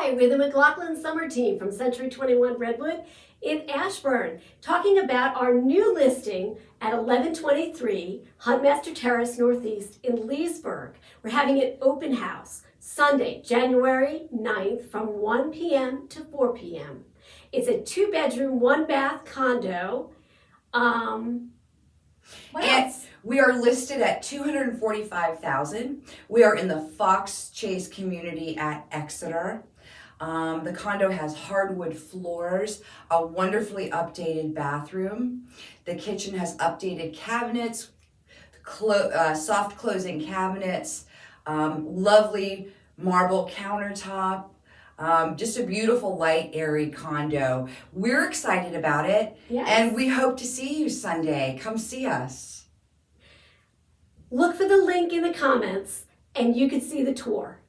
Hi, we're the McLaughlin Summer Team from Century 21 Redwood in Ashburn, talking about our new listing at 1123 Huntmaster Terrace Northeast in Leesburg. We're having an open house Sunday, January 9th from 1 p.m. to 4 p.m. It's a 2-bedroom, 1-bath condo. What else? We are listed at $245,000. We are in the Fox Chase community at Exeter. The condo has hardwood floors, a wonderfully updated bathroom. The kitchen has updated cabinets, soft closing cabinets, lovely marble countertop. Just a beautiful, light, airy condo. We're excited about it, Yes. And we hope to see you Sunday. Come see us. Look for the link in the comments and you can see the tour.